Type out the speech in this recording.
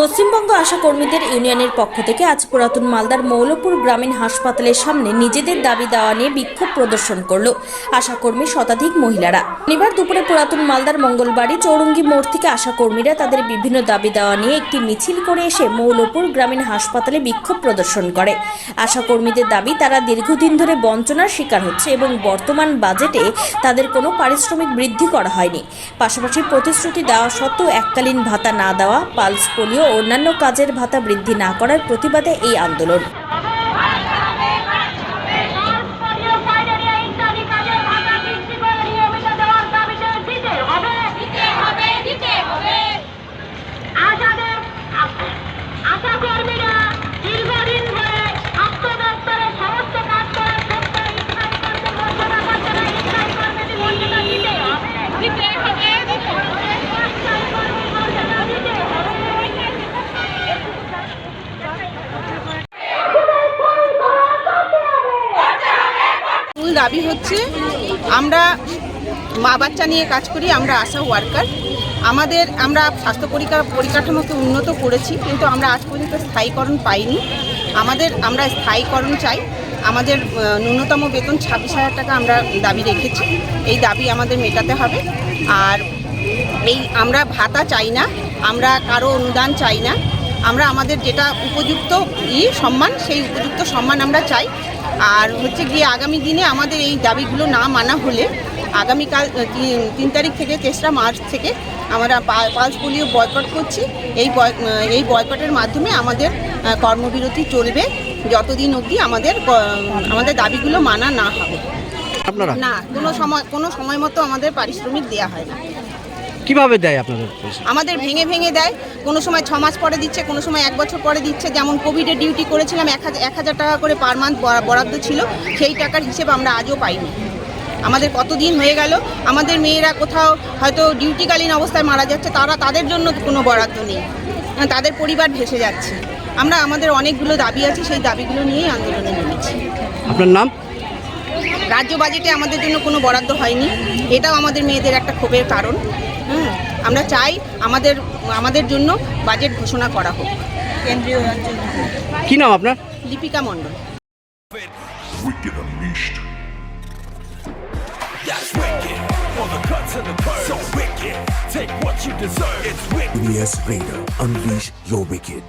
পশ্চিমবঙ্গ আশা কর্মীদের ইউনিয়নের পক্ষ থেকে আজ পুরাতন মালদার মৌলপুর গ্রামীণ হাসপাতালের সামনে নিজেদের দাবি দেওয়া নিয়ে বিক্ষোভ প্রদর্শন করল আশাকর্মী শতাধিক মহিলারা। শনিবার দুপুরে পুরাতন মালদার মঙ্গলবাড়ি চৌরঙ্গি মোড় থেকে আশাকর্মীরা তাদের বিভিন্ন দাবি দেওয়া নিয়ে একটি মিছিল করে এসে মৌলপুর গ্রামীণ হাসপাতালে বিক্ষোভ প্রদর্শন করে। আশাকর্মীদের দাবি, তারা দীর্ঘদিন ধরে বঞ্চনার শিকার হচ্ছে এবং বর্তমান বাজেটে তাদের কোনো পারিশ্রমিক বৃদ্ধি করা হয়নি। পাশাপাশি প্রতিশ্রুতি দেওয়া সত্ত্বেও এককালীন ভাতা না দেওয়া, পালস পোলিও অন্যান্য কাজের ভাতা বৃদ্ধি না করার প্রতিবাদে এই আন্দোলন। দাবি হচ্ছে, আমরা মা বাচ্চা নিয়ে কাজ করি, আমরা আশা ওয়ার্কার। আমরা স্বাস্থ্য পরিকাঠামোকে উন্নত করেছি, কিন্তু আমরা আজ পর্যন্ত স্থায়ীকরণ পাইনি। আমরা স্থায়ীকরণ চাই। আমাদের ন্যূনতম বেতন 26,000 টাকা আমরা দাবি রেখেছি। এই দাবি আমাদের মেটাতে হবে। আর আমরা ভাতা চাই না, আমরা কারো অনুদান চাই না। আমরা আমাদের যেটা উপযুক্ত সম্মান, সেই উপযুক্ত সম্মান আমরা চাই। আর হচ্ছে গিয়ে আগামী দিনে আমাদের এই দাবিগুলো না মানা হলে আগামীকাল 3 তারিখ থেকে 3রা মার্চ থেকে আমরা পালস পোলিও বয়কট করছি। এই বয়কটের মাধ্যমে আমাদের কর্মবিরতি চলবে যতদিন অবধি আমাদের দাবিগুলো মানা না হবে। না, কোনো সময় মতো আমাদের পারিশ্রমিক দেওয়া হয় না। কিভাবে দেয় আপনাদের? আমাদের ভেঙে ভেঙে দেয়। কোনো সময় 6 মাস পরে দিচ্ছে, কোনো সময় 1 বছর পরে দিচ্ছে। যেমন কোভিডে ডিউটি করেছিলাম, 1,000 টাকা করে পার মান্থ বরাদ্দ ছিল, সেই টাকার হিসেব আমরা আজও পাইনি। আমাদের কতদিন হয়ে গেল, আমাদের মেয়েরা কোথাও হয়তো ডিউটিকালীন অবস্থায় মারা যাচ্ছে, তাদের জন্য কোনো বরাদ্দ নেই, তাদের পরিবার ভেসে যাচ্ছে। আমাদের অনেকগুলো দাবি আছে, সেই দাবিগুলো নিয়েই আন্দোলনে নেমেছি। আপনার নাম? রাজ্য বাজেটে আমাদের জন্য কোনো বরাদ্দ হয়নি, এটাও আমাদের মেয়েদের একটা ক্ষোভের কারণ। আমরা চাই আমাদের জন্য বাজেট ঘোষণা করা হোক। কেন্দ্রীয় কি নাম আপনার? লিপিকা মণ্ডল। EBS Radar, unleash your wicked.